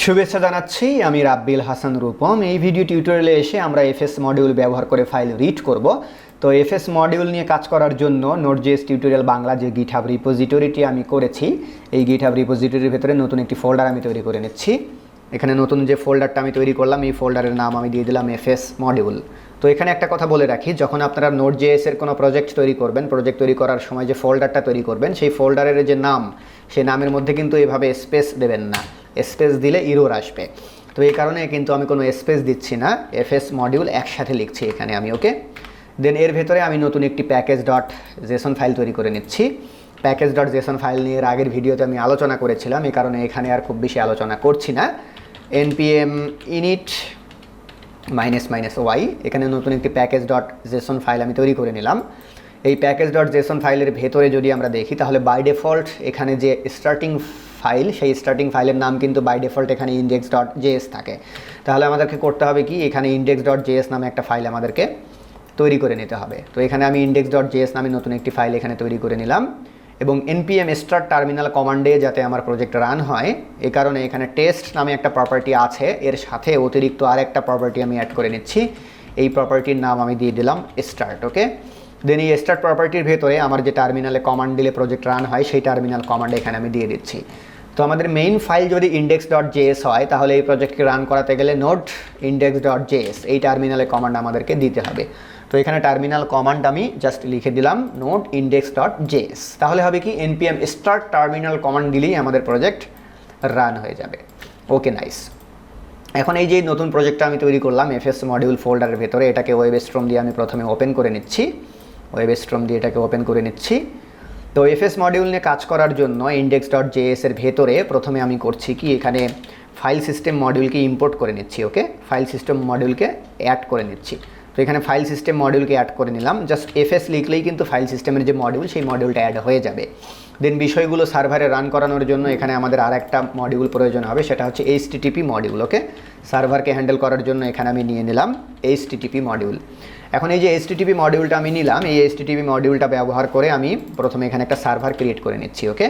শুভেচ্ছা জানাচ্ছি, আমি রাব্বিল হাসান রূপম। এই ভিডিও টিউটোরিয়ালে এসে আমরা এফএস মডিউল ব্যবহার করে ফাইল রিড করব। তো এফএস মডিউল নিয়ে কাজ করার জন্য নোট.js টিউটোরিয়াল বাংলা যে গিটহাব রিপোজিটরিটি আমি করেছি, এই গিটহাব রিপোজিটরির ভেতরে নতুন একটি ফোল্ডার আমি তৈরি করে নিচ্ছি। এখানে নতুন যে ফোল্ডারটা আমি তৈরি করলাম, এই ফোল্ডারের নাম আমি দিয়ে দিলাম এফএস মডিউল। তো এখানে একটা কথা বলে রাখি, যখন আপনারা নোট.js এর কোনো প্রজেক্ট তৈরি করবেন, প্রজেক্ট তৈরি করার সময় যে ফোল্ডারটা তৈরি করবেন, সেই ফোল্ডারের যে নাম, সেই নামের মধ্যে কিন্তু এভাবে স্পেস দেবেন না। স্পেস দিলে ইরর আসবে। তো এই কারণে কিন্তু আমি কোনো স্পেস দিচ্ছি না, এফএস মডিউল একসাথে লিখছি এখানে আমি। ওকে, দেন এর ভেতরে আমি নতুন একটি প্যাকেজ.json ফাইল তৈরি করে নিচ্ছি। প্যাকেজ.json ফাইল নিয়ে এর আগের ভিডিওতে আমি আলোচনা করেছিলাম, এই কারণে এখানে আর খুব বেশি আলোচনা করছি না। npm init -y, এখানে নতুন একটি প্যাকেজ.json ফাইল আমি তৈরি করে নিলাম। এই প্যাকেজ.json ফাইলের ভেতরে যদি আমরা দেখি, তাহলে বাই ডিফল্ট এখানে যে স্টার্টিং ফাইল, সেই স্টার্টিং ফাইলের নাম কিন্তু বাই ডিফল্ট এখানে index.js থাকে। তাহলে আমাদেরকে করতে হবে কি, এখানে index.js নামে একটা ফাইল আমাদেরকে তৈরি করে নিতে হবে। তো এখানে আমি index.js নামে নতুন একটি ফাইল এখানে তৈরি করে নিলাম, এবং npm start টার্মিনাল কমান্ডে যাতে আমার প্রজেক্ট রান হয়, এই কারণে এখানে টেস্ট নামে একটা প্রপার্টি আছে, এর সাথে অতিরিক্ত আরেকটা প্রপার্টি আমি অ্যাড করে নিচ্ছি। এই প্রপার্টির নাম আমি দিয়ে দিলাম স্টার্ট। ওকে, দেন এই স্টার্ট প্রপার্টির ভেতরে আমার যে টার্মিনালে কমান্ড দিলে প্রজেক্ট রান হয়, সেই টার্মিনাল কমান্ড এখানে আমি দিয়ে দিচ্ছি। তো আমাদের মেইন ফাইল যদি index.js হয়, তাহলে এই প্রজেক্টকে রান করাতে গেলে নোট index.js এই টার্মিনালে কমান্ড আমাদেরকে দিতে হবে। তো এখানে টার্মিনাল কমান্ড আমি জাস্ট লিখে দিলাম নোট index.js। তাহলে হবে কি, npm start টার্মিনাল কমান্ড দিলেই আমাদের প্রজেক্ট রান হয়ে যাবে। ওকে, নাইস। এখন এই যে নতুন প্রজেক্টটা আমি তৈরি করলাম এফএস মডিউল ফোল্ডারের ভেতরে, এটাকে ওয়েবস্ট্রম দিয়ে আমি প্রথমে ওপেন করে নিচ্ছি। ওয়েবস্ট্রম দিয়ে এটাকে ওপেন করে নিচ্ছি। তো এফএস মডিউল নিয়ে কাজ করার জন্য index.js এর ভেতরে প্রথমে আমি করছি কি, এখানে ফাইল সিস্টেম মডিউলকে ইম্পোর্ট করে নিচ্ছি। ওকে, ফাইল সিস্টেম মডিউলকে অ্যাড করে নিচ্ছি। তো এখানে ফাইল সিস্টেম মডিউলকে অ্যাড করে নিলাম। জাস্ট এফএস লিখলেই কিন্তু ফাইল সিস্টেমের যে মডিউল, সেই মডিউলটা অ্যাড হয়ে যাবে। দেন বিষয়গুলো সার্ভারে রান করানোর জন্য এখানে আমাদের আর একটা মডিউল প্রয়োজন হবে, সেটা হচ্ছে HTTP মডিউল। ওকে, সার্ভারকে হ্যান্ডেল করার জন্য এখানে আমি নিয়ে নিলাম HTTP মডিউল। এখন এই যে HTTP মডিউলটা আমি নিলাম, এই HTTP মডিউলটা ব্যবহার করে আমি প্রথমে এখানে একটা সার্ভার ক্রিয়েট করে নিচ্ছি। ওকে,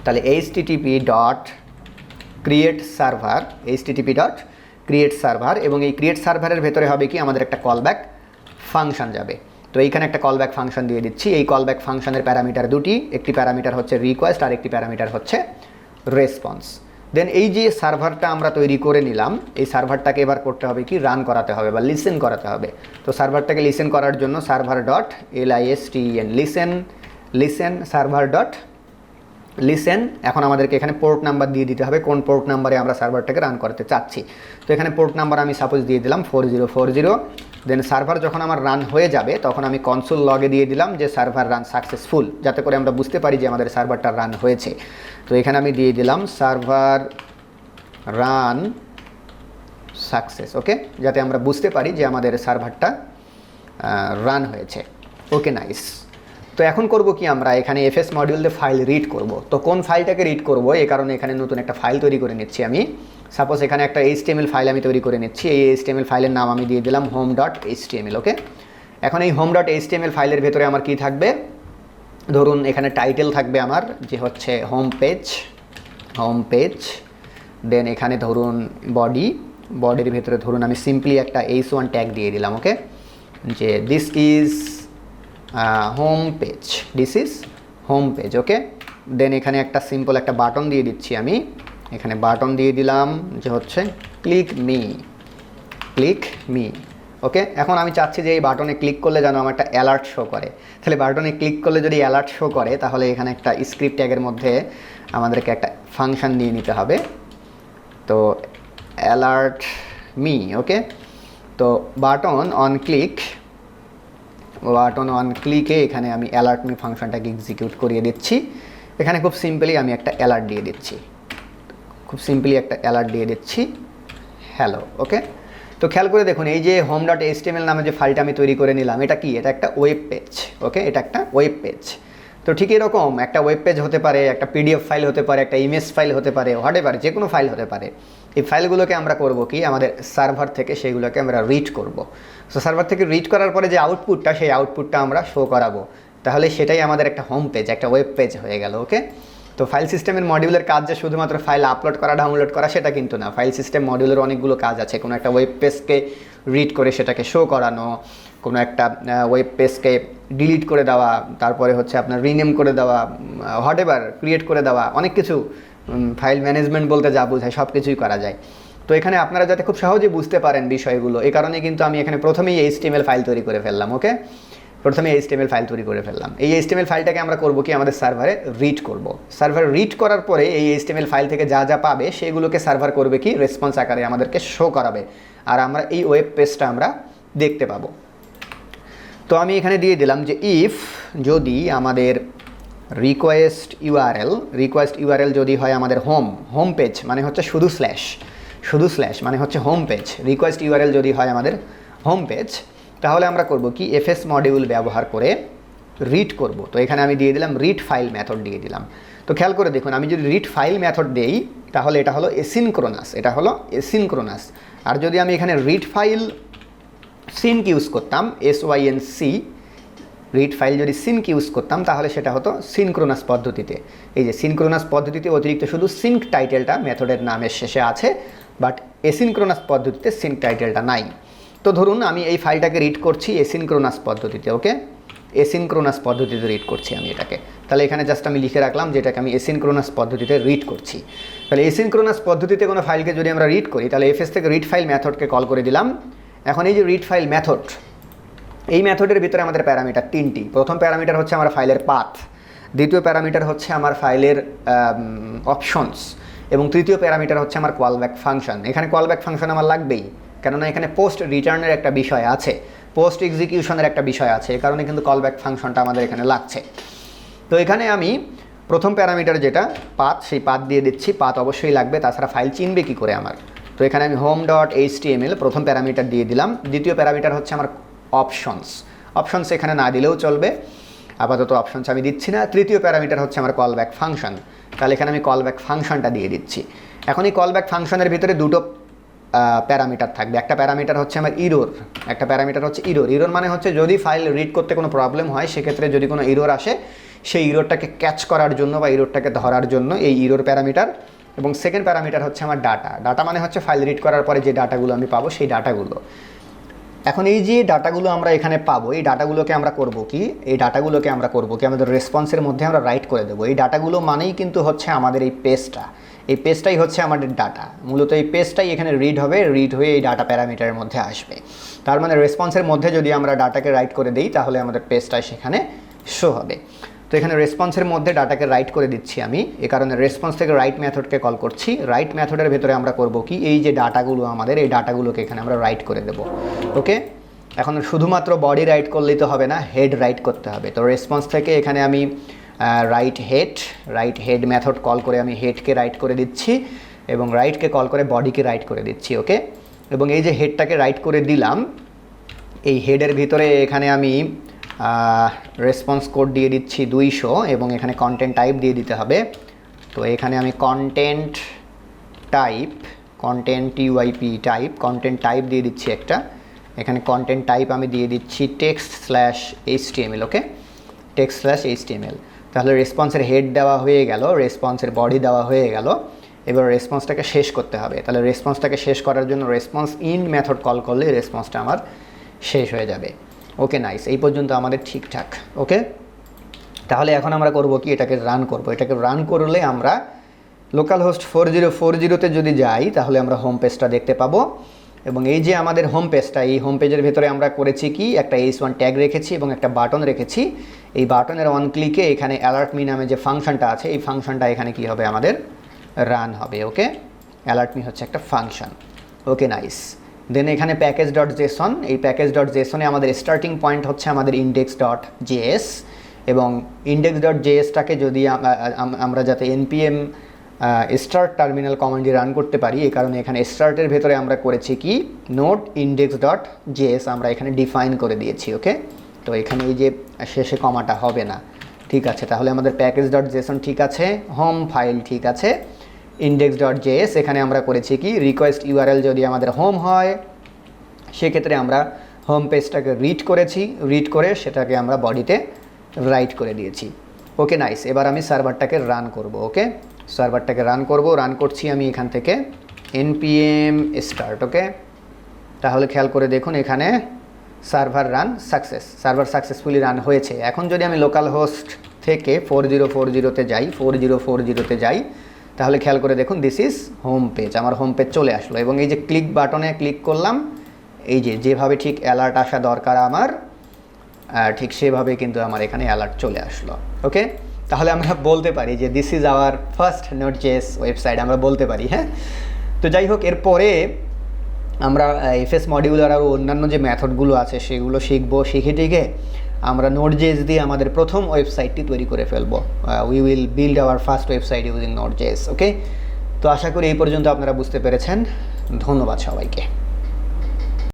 তাহলে http.create সার্ভার, এবং এই ক্রিয়েট সার্ভারের ভেতরে হবে কি, আমাদের একটা কলব্যাক ফাংশন যাবে। তো এইখানে একটা কলব্যাক ফাংশন দিয়ে দিচ্ছি। এই কলব্যাক ফাংশনের প্যারামিটার দুটি, একটি প্যারামিটার হচ্ছে রিকোয়েস্ট আর একটি প্যারামিটার হচ্ছে রেসপন্স। দেন এই যে সার্ভারটা আমরা তৈরি করে নিলাম, এই সার্ভারটাকে এবার করতে হবে কি, রান করাতে হবে বা লিসেন করাতে হবে। তো সার্ভারটাকে লিসেন করার জন্য server.listen server.listen, এখন আমাদেরকে এখানে পোর্ট নাম্বার দিয়ে দিতে হবে, কোন পোর্ট নাম্বারে আমরা সার্ভারটাকে রান করতে চাচ্ছি। তো এখানে পোর্ট নাম্বার আমি সাপোজ দিয়ে দিলাম 4040। দেন সার্ভার যখন আমার রান হয়ে যাবে, তখন আমি কনসোল লগে দিয়ে দিলাম যে সার্ভার রান সাকসেসফুল, যাতে করে আমরা বুঝতে পারি যে আমাদের সার্ভারটা রান হয়েছে। তো এখানে আমি দিয়ে দিলাম সার্ভার রান সাকসেস। ওকে, যাতে আমরা বুঝতে পারি যে আমাদের সার্ভারটা রান হয়েছে। ওকে, নাইস। তো এখন করব কি, আমরা এখানে এফএস মডিউল দিয়ে ফাইল রিড করব। তো কোন ফাইলটাকে রিড করব, এই কারণে এখানে নতুন একটা ফাইল তৈরি করে নিচ্ছি আমি। সাপোজ এখানে একটা HTML ফাইল আমি তৈরি করে নিচ্ছি। এই HTML ফাইলের নাম আমি দিয়ে দিলাম home.html। ওকে, এখন এই home.html ফাইলের ভেতরে আমার কি থাকবে, ধরুন এখানে টাইটেল থাকবে আমার, যে হচ্ছে হোম পেজ। দেন এখানে ধরুন বডির ভেতরে ধরুন আমি সিম্পলি একটা h1 ট্যাগ দিয়ে দিলাম। ওকে, যে দিস ইজ হোম পেজ। ওকে, দেন এখানে একটা সিম্পল একটা বাটন দিয়ে দিচ্ছি আমি। এখানে বাটন দিয়ে দিলাম যে হচ্ছে ক্লিক মি। ওকে, এখন আমি চাচ্ছি যে এই বাটনে ক্লিক করলে যেন আমার একটা অ্যালার্ট শো করে। তাহলে বাটনে ক্লিক করলে যদি অ্যালার্ট শো করে, তাহলে এখানে একটা স্ক্রিপ্ট ট্যাগের মধ্যে আমাদেরকে একটা ফাংশন নিয়ে নিতে হবে। তো অ্যালার্ট মি। ওকে, তো বাটন অন ক্লিকে এখানে আমি অ্যালার্ট মি ফাংশনটাকে এক্সিকিউট করিয়ে দিচ্ছি। এখানে খুব সিম্পলি আমি একটা অ্যালার্ট দিয়ে দিচ্ছি, হ্যালো। ওকে, তো খেয়াল করে দেখুন, এই যে home.html নামে যে ফাইলটা আমি তৈরি করে নিলাম, এটা কি, এটা একটা ওয়েব পেজ। ওকে, এটা একটা ওয়েব পেজ। তো ঠিক এরকম একটা ওয়েব পেজ হতে পারে, একটা PDF ফাইল হতে পারে, একটা ইমেজ ফাইল হতে পারে, হোয়াটএভার, যে কোনো ফাইল হতে পারে। এই ফাইলগুলোকে আমরা করব কি, আমাদের সার্ভার থেকে সেইগুলোকে আমরা রিড করব। সো সার্ভার থেকে রিড করার পরে যে আউটপুটটা, সেই আউটপুটটা আমরা শো করাবো। তাহলে সেটাই আমাদের একটা হোম পেজ, একটা ওয়েব পেজ হয়ে গেল। ওকে, তো তো ফাইল সিস্টেমের মডিউলের কাজ যে শুধুমাত্র ফাইল আপলোড করা ডাউনলোড করা সেটা কিন্তু না, ফাইল সিস্টেম মডিউলের অনেকগুলো কাজ আছে। কোনো একটা ওয়েব পেজকে রিড করে সেটাকে শো করানো, কোনো একটা ওয়েব পেজকে ডিলিট করে দেওয়া, তারপরে হচ্ছে আপনার রিনেম করে দেওয়া, হোয়াটএভার ক্রিয়েট করে দেওয়া, অনেক কিছু ফাইল ম্যানেজমেন্ট বলতে যা বোঝায় সব কিছুই করা যায়। তো এখানে আপনারা যাতে খুব সহজে বুঝতে পারেন বিষয়গুলো, এই কারণে কিন্তু আমি এখানে প্রথমেই HTML ফাইল তৈরি করে ফেললাম। ওকে, প্রথমে HTML ফাইল তৈরি করে ফেললাম। এই HTML ফাইলটাকে আমরা করব কি, আমাদের সার্ভারে রিড করব। সার্ভার রিড করার পরে এই HTML ফাইল থেকে যা যা পাবে সেগুলোকে সার্ভার করবে কি, রেসপন্স আকারে আমাদেরকে শো করাবে, আর আমরা এই ওয়েব পেজটা আমরা দেখতে পাবো। তো আমি এখানে দিয়ে দিলাম যে ইফ যদি আমাদের রিকোয়েস্ট ইউআরএল যদি হয় আমাদের হোম পেজ, মানে হচ্ছে শুধু স্ল্যাশ মানে হচ্ছে হোম পেজ, রিকোয়েস্ট ইউআরএল যদি হয় আমাদের হোম পেজ, তাহলে আমরা করব কি, এফএস মডিউল ব্যবহার করে রিড করব। তো এখানে আমি দিয়ে দিলাম রিড ফাইল মেথড দিয়ে দিলাম। তো খেয়াল করে দেখুন, আমি যদি রিড ফাইল মেথড দেই তাহলে এটা হলো এসিনক্রোনাস, আর যদি আমি এখানে রিড ফাইল সিনক ইউজ করতাম, SYNC, রিড ফাইল যদি সিনক ইউজ করতাম তাহলে সেটা হতো সিনক্রোনাস পদ্ধতিতে। এই যে সিনক্রোনাস পদ্ধতিতে অতিরিক্ত শুধু সিনক টাইটেলটা মেথডের নামের শেষে আছে, বাট এসিনক্রোনাস পদ্ধতিতে সিনক টাইটেলটা নাই। তো ধরুন আমি এই ফাইলটাকে রিড করছি এসিনক্রোনাস পদ্ধতিতে। ওকে, এসিনক্রোনাস পদ্ধতিতে রিড করছি আমি এটাকে, তাহলে এখানে জাস্ট আমি লিখে রাখলাম যে এটাকে আমি এসিনক্রোনাস পদ্ধতিতে রিড করছি। তাহলে এসিনক্রোনাস পদ্ধতিতে কোনো ফাইলকে যদি আমরা রিড করি তাহলে এফএস থেকে রিড ফাইল মেথডকে কল করে দিলাম। এখন এই যে রিড ফাইল মেথড, এই মেথডের ভিতরে আমাদের প্যারামিটার 3টি। প্রথম প্যারামিটার হচ্ছে আমার ফাইলের পাথ, দ্বিতীয় প্যারামিটার হচ্ছে আমার ফাইলের অপশনস, এবং তৃতীয় প্যারামিটার হচ্ছে আমার কলব্যাক ফাংশন। এখানে কলব্যাক ফাংশন আমার লাগবেই, কেননা এখানে পোস্ট রিটার্নের একটা বিষয় আছে, পোস্ট এক্সিকিউশনের একটা বিষয় আছে, এই কারণে কিন্তু কলব্যাক ফাংশনটা আমাদের এখানে লাগছে। তো এখানে আমি প্রথম প্যারামিটার যেটা পাথ, সেই পাথ দিয়ে দিচ্ছি। পাথ অবশ্যই লাগবে, তাছাড়া ফাইল চিনবে কী করে আমার। তো এখানে আমি home.html প্রথম প্যারামিটার দিয়ে দিলাম। দ্বিতীয় প্যারামিটার হচ্ছে আমার অপশনস এখানে না দিলেও চলবে, আপাতত অপশনস আমি দিচ্ছি না। তৃতীয় প্যারামিটার হচ্ছে আমার কলব্যাক ফাংশন, তাহলে এখানে আমি কলব্যাক ফাংশনটা দিয়ে দিচ্ছি। এখন এই কলব্যাক ফাংশনের ভিতরে দুটো প্যারামিটার থাকবে, একটা প্যারামিটার হচ্ছে আমার ইরোর, একটা প্যারামিটার হচ্ছে ইরোর মানে হচ্ছে যদি ফাইল রিড করতে কোনো প্রবলেম হয় সেক্ষেত্রে যদি কোনো ইরোর আসে সেই ইরোরটাকে ক্যাচ করার জন্য বা ইরোরটাকে ধরার জন্য এই ইরোর প্যারামিটার। এবং সেকেন্ড প্যারামিটার হচ্ছে আমার ডাটা মানে হচ্ছে ফাইল রিড করার পরে যে ডাটাগুলো আমি পাবো সেই ডাটাগুলো। এখন এই যে ডাটাগুলো আমরা এখানে পাবো, এই ডাটাগুলোকে আমরা করব কি, আমাদের রেসপন্সের মধ্যে আমরা রাইট করে দেবো। এই ডাটাগুলো মানেই কিন্তু হচ্ছে আমাদের এই পেজটাই হচ্ছে আমাদের ডাটা। মূলত এই পেজটাই এখানে রিড হয়ে এই ডাটা প্যারামিটারের মধ্যে আসবে। তার মানে রেসপন্সের মধ্যে যদি আমরা ডাটাকে রাইট করে দিই তাহলে আমাদের পেজটা সেখানে শো হবে। তো এখানে রেসপন্সের মধ্যে ডাটাকে রাইট করে দিচ্ছি আমি, এ কারণে রেসপন্স থেকে রাইট মেথডকে কল করছি। রাইট মেথডের ভেতরে আমরা করব কি, এই যে ডাটাগুলো আমাদের, এই ডাটাগুলোকে এখানে আমরা রাইট করে দেব। ওকে, এখন শুধুমাত্র বডি রাইট করলেই তো হবে না, হেড রাইট করতে হবে। তো রেসপন্স থেকে এখানে আমি রাইট হেড মেথড কল করে আমি হেডকে রাইট করে দিচ্ছি এবং রাইটকে কল করে বডিকে রাইট করে দিচ্ছি। ওকে, এবং এই যে হেডটাকে রাইট করে দিলাম, এই হেডের ভিতরে এখানে আমি রেসপন্স কোড দিয়ে দিচ্ছি 200 এবং এখানে কন্টেন্ট টাইপ দিয়ে দিতে হবে। তো এখানে আমি কন্টেন্ট টাইপ দিয়ে দিচ্ছি একটা। এখানে কন্টেন্ট টাইপ আমি দিয়ে দিচ্ছি text/html। ওকে, text/html। তাহলে রেসপন্সের হেড দেওয়া হয়ে গেল, রেসপন্সের বডি দেওয়া হয়ে গেল। এবার রেসপন্সটাকে শেষ করতে হবে। তাহলে রেসপন্সটাকে শেষ করার জন্য রেসপন্স ইন মেথড কল করলে রেসপন্সটা আমার শেষ হয়ে যাবে। ওকে, নাইস, এই পর্যন্ত আমাদের ঠিকঠাক। ওকে, তাহলে এখন আমরা করব কি, এটাকে রান করলে আমরা লোকাল হোস্ট 4040-তে যদি যাই তাহলে আমরা হোম পেজটা দেখতে পাবো। এবং এই যে আমাদের হোম পেজটা, এই হোম পেজের ভেতরে আমরা করেছি কি, একটা h1 ট্যাগ রেখেছি এবং একটা বাটন রেখেছি। এই বাটনের অন ক্লিকে এখানে অ্যালার্ট মি নামে যে ফাংশনটা আছে, এই ফাংশনটা এখানে কি হবে, আমাদের রান হবে। ওকে, অ্যালার্ট মি হচ্ছে একটা ফাংশন। ওকে, নাইস। দেন এখানে প্যাকেজ.json, এই প্যাকেজ.json-এ আমাদের স্টার্টিং পয়েন্ট হচ্ছে আমাদের index.js, এবং index.js-টাকে যদি আমরা যাতে npm স্টার্ট টার্মিনাল কমান্ডে রান করতে পারি, এই কারণে এখানে স্টার্টের ভেতরে আমরা করেছি কি, নোট index.js আমরা এখানে ডিফাইন করে দিয়েছি। ওকে, তো এখানে এই যে শেষে কমাটা হবে না, ঠিক আছে। তাহলে আমাদের প্যাকেজ.json ঠিক আছে, হোম ফাইল ঠিক আছে, index.js এখানে আমরা করেছি কি, রিকোয়েস্ট ইউআরএল যদি আমাদের হোম হয় সেক্ষেত্রে আমরা হোম পেজটাকে রিড করে সেটাকে আমরা বডিতে রাইট করে দিয়েছি। ওকে নাইস, এবার আমি সার্ভারটাকে রান করব। ওকে, সার্ভারটাকে রান করব, রান করছি আমি এখান থেকে npm start। ওকে, তাহলে খেয়াল করে দেখুন এখানে server run success, server successfully run হয়েছে। এখন যদি আমি লোকাল হোস্ট থেকে 4040-তে যাই, 4040-তে যাই, তাহলে খেয়াল করে দেখুন দিস ইজ হোম পেজ, আমার হোম পেজ চলে আসলো। এবং এই যে ক্লিক বাটনে ক্লিক করলাম, এই যে যেভাবে ঠিক অ্যালার্ট আসা দরকার আমার, ঠিক সেভাবে কিন্তু আমার এখানে অ্যালার্ট চলে আসলো। ওকে, তাহলে আমরা বলতে পারি যে this is our first Node.js website, আমরা বলতে পারি। হ্যাঁ, তো যাই হোক, এরপরে আমরা এফএস মডিউলার আর অন্যান্য যে মেথডগুলো আছে সেগুলো শিখবো, শিখে টিকে আমরা Node.js দিয়ে আমাদের প্রথম ওয়েবসাইটটি তৈরি করে ফেলবো। We will build our first website using Node.js। ওকে, তো আশা করি এই পর্যন্ত আপনারা বুঝতে পেরেছেন। ধন্যবাদ সবাইকে।